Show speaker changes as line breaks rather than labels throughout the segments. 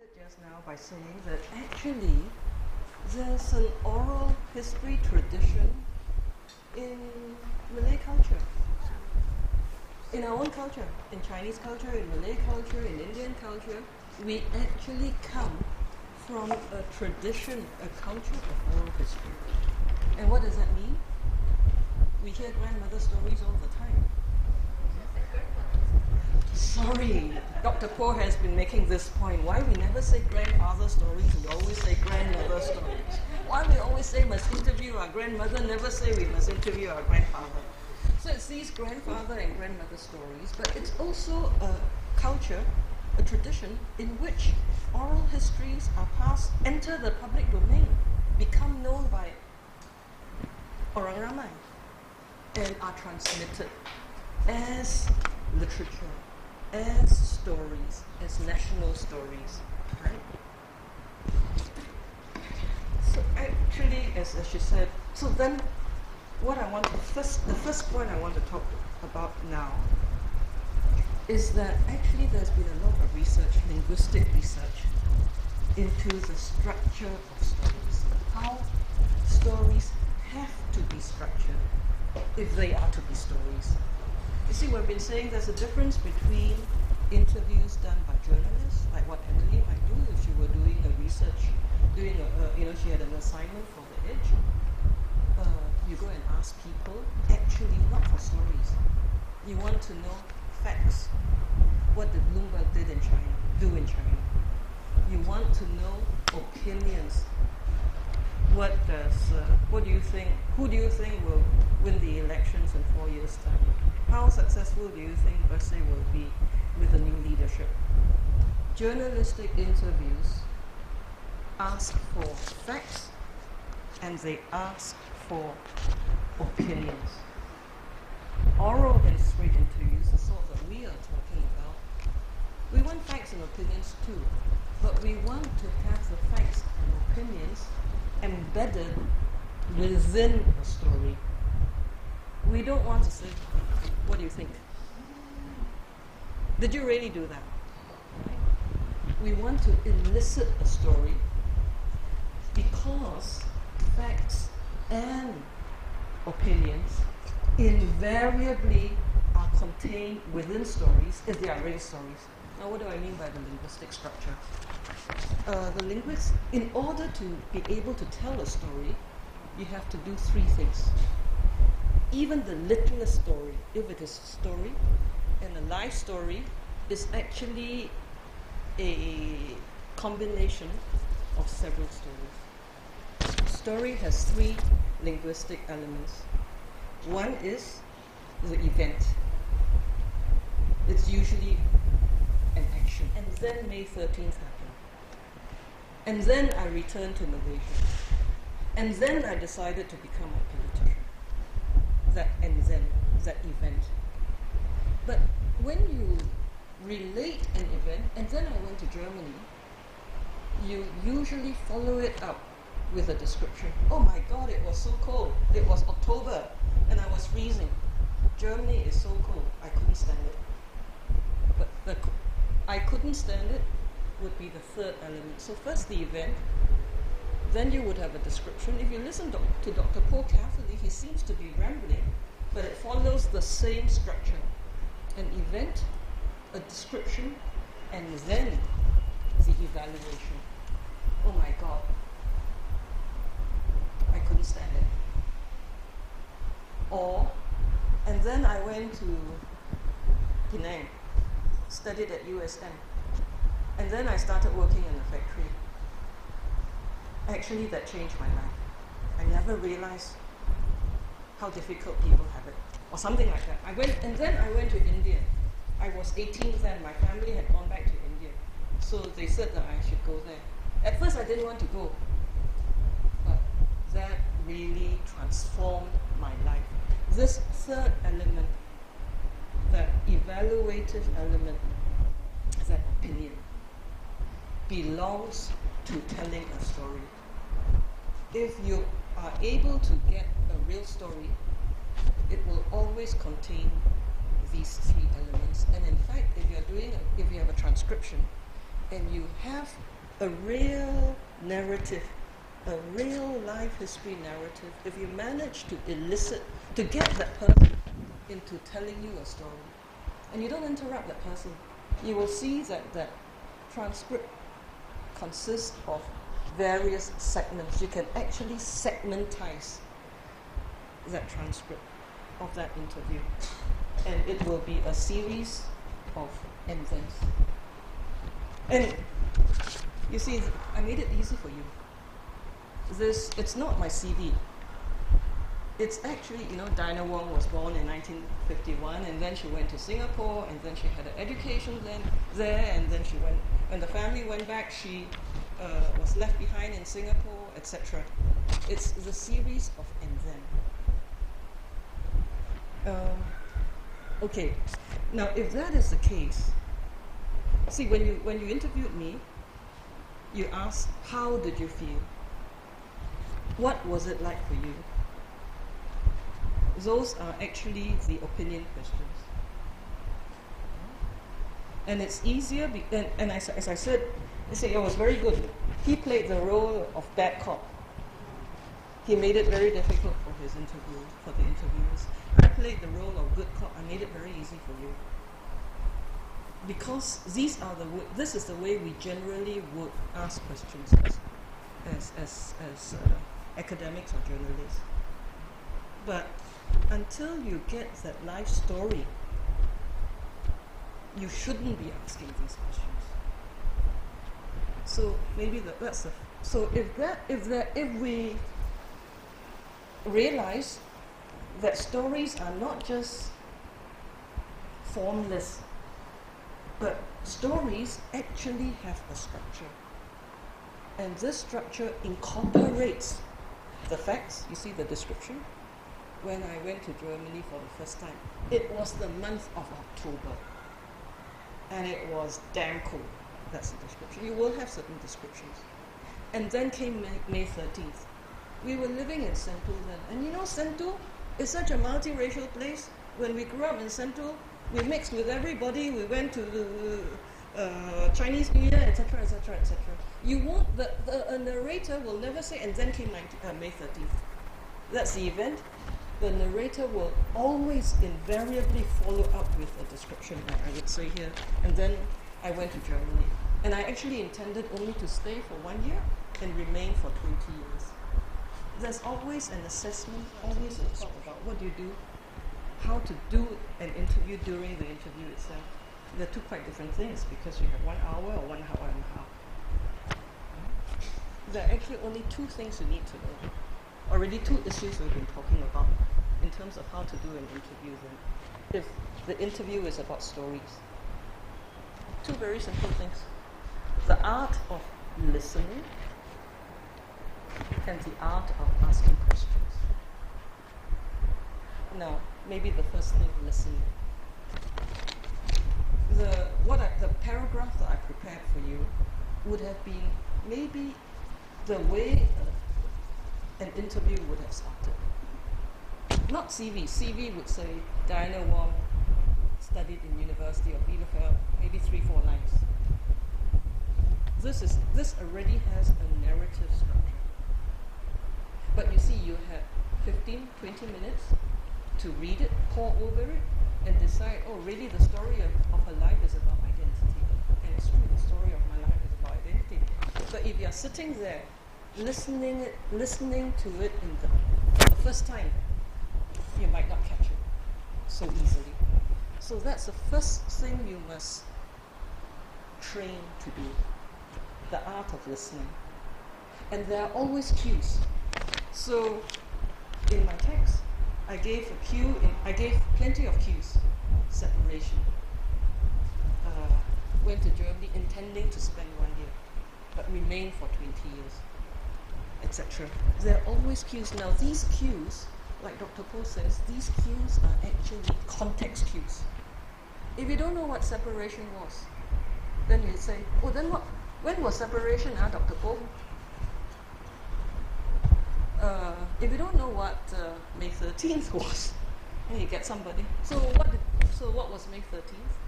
Just now by saying that actually there's an oral history tradition in Malay culture, in our own culture, in Chinese culture, in Malay culture, in Indian culture. We actually come from a tradition, a culture of oral history. And what does that mean? We hear grandmother stories all the time. Sorry, Dr. Poor has been making this point. Why we never say grandfather stories, we always say grandmother stories. Why we always say must interview our grandmother, never say we must interview our grandfather. So it's these grandfather and grandmother stories, but it's also a culture, a tradition in which oral histories are passed, enter the public domain, become known by orang ramai, and are transmitted as literature, as stories, as national stories, right? So actually, as she said, so then what I want to the first point I want to talk about now is that actually there's been a lot of research, linguistic research, into the structure of stories, how stories have to be structured if they are to be stories. You see, we've been saying there's a difference between interviews done by journalists, like what Emily might do if she were doing a research, she had an assignment for The Edge. You go and ask people, actually not for stories. You want to know facts. What did Bloomberg do in China? You want to know opinions. What do you think? Who do you think will win the elections in 4 years' time? How successful do you think Bersih will be with the new leadership? Journalistic interviews ask for facts and they ask for opinions. Oral and straight interviews, the sort that we are talking about, we want facts and opinions too, but we want to have the facts and opinions embedded within a story. We don't want to say, what do you think? Did you really do that? Right? We want to elicit a story because facts and opinions invariably are contained within stories if they are really stories. Now, what do I mean by the linguistic structure? The linguists, in order to be able to tell a story, you have to do three things. Even the littlest story, if it is a story, and a life story is actually a combination of several stories. Story has three linguistic elements. One is the event. It's usually an action. And then May 13th happened. And then I returned to Malaysia. And then I decided to become a politician. That event. But when you relate an event, and then I went to Germany, you usually follow it up with a description. Oh my God, it was so cold. It was October, and I was freezing. Germany is so cold. I couldn't stand it. But I couldn't stand it would be the third element. So first the event, then you would have a description. If you listen to Dr. Poh carefully, he seems to be rambling, but it follows the same structure. An event, a description, and then the evaluation. Oh my God, I couldn't stand it. And then I went to Penang, studied at USM, and then I started working in a factory. Actually, that changed my life. I never realized how difficult people have it, or something like that. Then I went to India. I was 18 then. My family had gone back to India, so they said that I should go there. At first, I didn't want to go, but that really transformed my life. This third element, that evaluative element, that opinion, belongs to telling a story. If you are able to get a real story, it will always contain these three elements. And in fact, if you have a transcription, and you have a real narrative, a real life history narrative, if you manage to elicit, to get that person into telling you a story, and you don't interrupt that person, you will see that that transcript consists of various segments. You can actually segmentize that transcript of that interview, and it will be a series of enzymes. And you see, I made it easy for you. It's not my CV. It's actually, Diana Wong was born in 1951, and then she went to Singapore, and then she had an education there, and then when the family went back, she was left behind in Singapore, etc. It's the series of and then. Okay, now if that is the case, see, when you interviewed me, you asked, how did you feel? What was it like for you? Those are actually the opinion questions. And it's easier, and as I said, it was very good. He played the role of bad cop. He made it very difficult for the interviewers. I played the role of good cop. I made it very easy for you. Because this is the way we generally would ask questions as academics or journalists. But until you get that life story, you shouldn't be asking these questions. So maybe that's the. So if we realize that stories are not just formless, but stories actually have a structure, and this structure incorporates the facts. You see the description. When I went to Germany for the first time, it was the month of October, and it was damn cold. That's the description. You will have certain descriptions. And then came May 13th. We were living in Sentul then. And Sentul is such a multiracial place. When we grew up in Sentul, we mixed with everybody. We went to the Chinese New Year, etc., etc., etc. You won't, a narrator will never say, and then came May 13th. That's the event. The narrator will always invariably follow up with a description, I would say here. And then I went to Germany. And I actually intended only to stay for 1 year and remain for 20 years. There's always an assessment, always a talk about what do you do, how to do an interview during the interview itself. They're two quite different things because you have 1 hour or 1 hour and a half. There are actually only two things you need to know. Already two issues we've been talking about in terms of how to do an interview then. If the interview is about stories. Two very simple things. The art of listening and the art of asking questions. Now, maybe the first thing, listening. The paragraph that I prepared for you would have been maybe the way an interview would have started. Not CV. CV would say Diana Wong studied in University of Bielefeld, maybe 3-4 lines. This already has a narrative structure. But you see, you have 15, 20 minutes to read it, pore over it, and decide, oh, really the story of her life is about identity. And it's true, the story of my life is about identity. But if you're sitting there, listening to it in the first time, you might not catch it so easily. So that's the first thing you must train to do, the art of listening. And there are always cues. So in my text, I gave plenty of cues. Separation. Went to Germany intending to spend 1 year, but remained for 20 years, etc. There are always cues. Now these cues, like Dr. Poh says, these cues are actually context cues. If you don't know what separation was, then you say, oh, then what? When was separation, Dr. Poh? If you don't know what May 13th was, then you get somebody. So what was May 13th?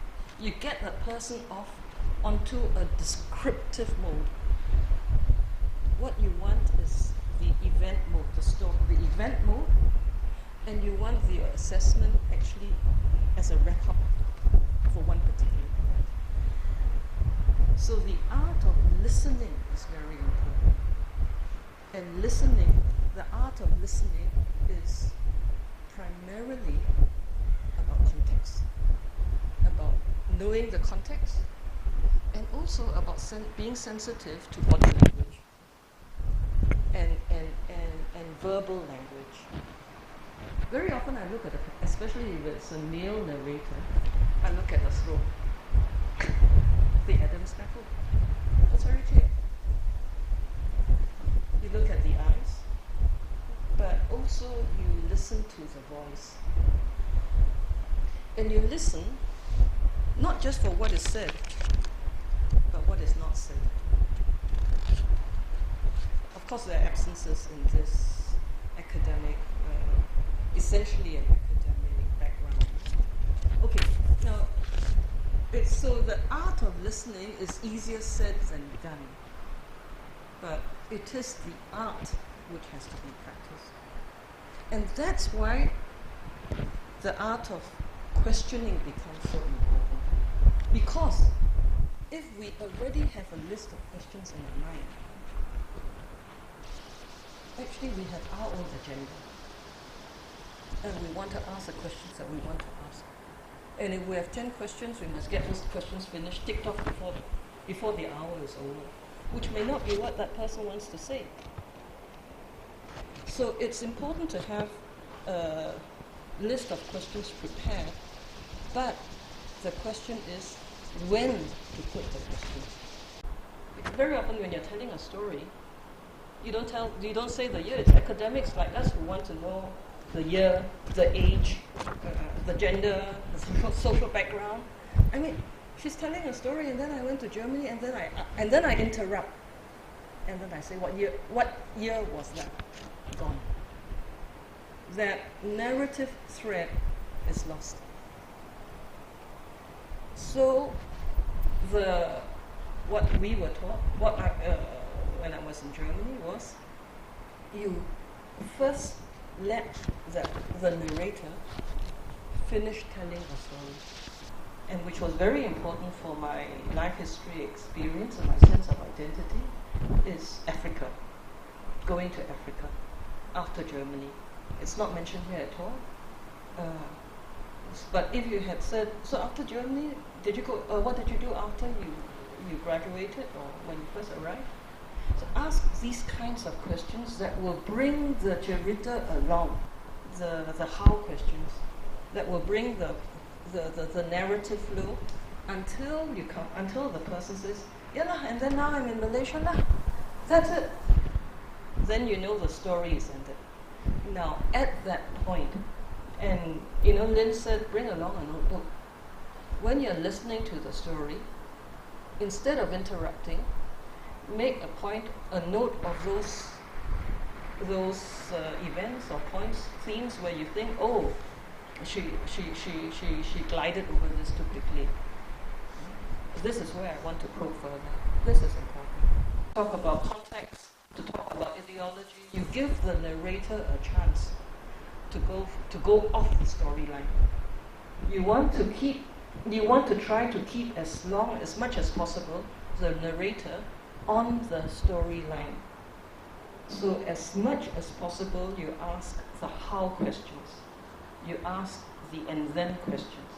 You get that person off onto a descriptive mode. What you want is the event mode, the event mode, and you want the assessment actually as a record for one particular event. So the art of listening is very important. And listening, the art of listening is primarily about context, about knowing the context, and also about being sensitive to body language and verbal language. Very often I look at, especially if it's a male narrator, I look at the throat, the Adam's apple. It's very clear. You look at the eyes, but also you listen to the voice. And you listen not just for what is said, but what is not said. Of course, there are absences in this academic, essentially an academic background. Okay, now, so the art of listening is easier said than done, but it is the art which has to be practiced. And that's why the art of questioning becomes so important. Because if we already have a list of questions in our mind, actually we have our own agenda. And we want to ask the questions that we want to ask. And if we have 10 questions, we must get those questions finished, ticked off before the hour is over, which may not be what that person wants to say. So it's important to have a list of questions prepared, but the question is when to put the question. Very often when you're telling a story, you don't say the year. It's academics like us who want to know the year, the age, the gender, the social background. I mean, she's telling a story, and then I went to Germany, and then I interrupt, and then I say, what year was that? Gone. That narrative thread is lost. So, what we were taught, when I was in Germany, was you first let the narrator finish telling a story, and which was very important for my life history experience and my sense of identity, is Africa, going to Africa after Germany. It's not mentioned here at all. But if you had said, so after Germany, did you go? What did you do after you graduated or when you first arrived? So ask these kinds of questions that will bring the reader along, the how questions, that will bring the narrative flow until the person says, yeah lah, and then now I'm in Malaysia lah. That's it. Then you know the story is ended. Now at that point, and Lynn said, bring along a notebook. When you're listening to the story, instead of interrupting, make a note of those events or points, themes where you think, oh, she glided over this too quickly. This is where I want to probe further. This is important. Talk about context, to talk about ideology. You give the narrator a chance to go off the storyline. You want to try to keep as much as possible the narrator on the storyline. So as much as possible, you ask the how questions. You ask the and then questions.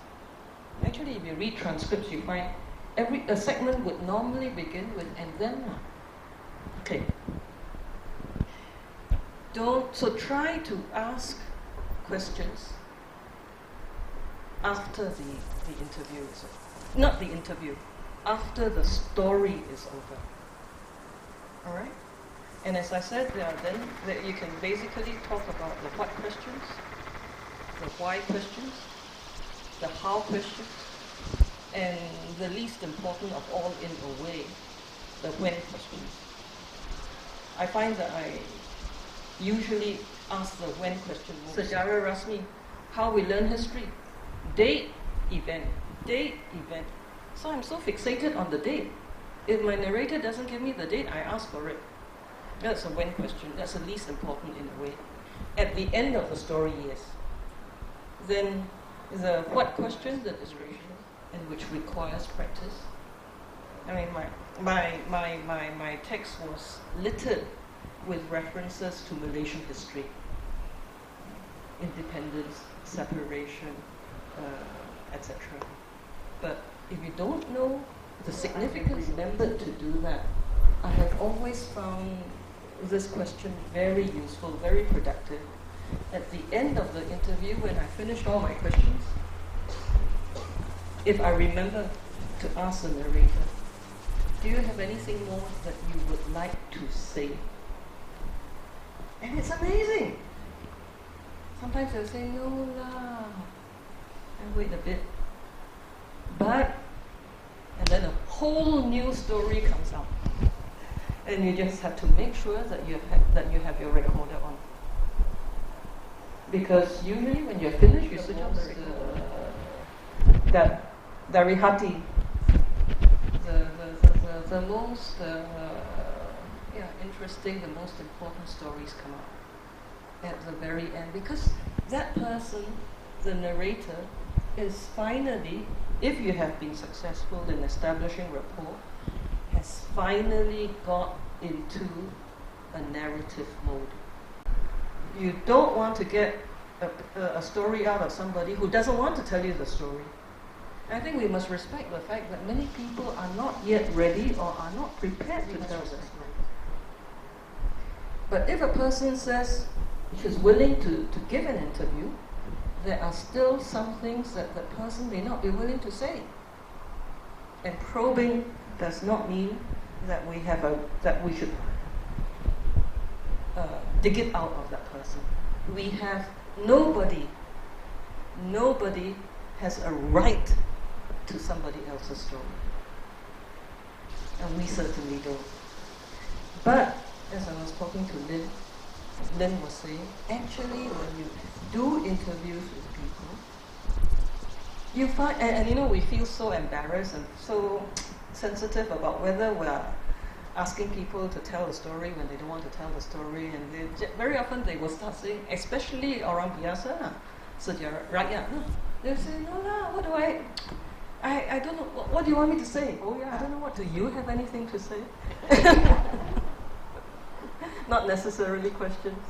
Actually, if you read transcripts, you find a segment would normally begin with and then. Okay. So try to ask questions after the interview is over. Not the interview, after the story is over. Alright? And as I said, you can basically talk about the what questions, the why questions, the how questions, and the least important of all in a way, the when questions. I find that I usually ask the when question most. Sejarah Rasmi, how we learn history. Date, event. Date, event. So I'm so fixated on the date. If my narrator doesn't give me the date, I ask for it. That's a when question. That's the least important in a way. At the end of the story, yes. Then the what question, that is racial, and which requires practice. I mean, my text was littered with references to Malaysian history. Independence, separation, etc. But if you don't know the significance, remember to do that. I have always found this question very useful, very productive. At the end of the interview, when I finished all my questions, if I remember to ask the narrator, do you have anything more that you would like to say? And it's amazing. Sometimes they'll say, no lah, and wait a bit. But, and then a whole new story comes out. And you just have to make sure that you have your recorder on. Because usually when you're finished, you switch off the recorder. That dari hati, the most interesting, the most important stories come out at the very end, because that person, the narrator, is finally, if you have been successful in establishing rapport, has finally got into a narrative mode. You don't want to get a story out of somebody who doesn't want to tell you the story. I think we must respect the fact that many people are not yet ready or are not prepared to tell the story. But if a person says he's willing to give an interview, there are still some things that the person may not be willing to say. And probing does not mean that we should dig it out of that person. We have nobody has a right to somebody else's story. And we certainly don't. But as I was talking to Lynn was saying, actually when you do interviews with people, you find, and you know, we feel so embarrassed and so sensitive about whether we're asking people to tell a story when they don't want to tell the story, and very often they will start saying, especially orang biasa, sejarah rakyat, they'll say, no lah, what do I don't know, what do you want me to say? Oh yeah, I don't know, what do you have anything to say? Not necessarily questions.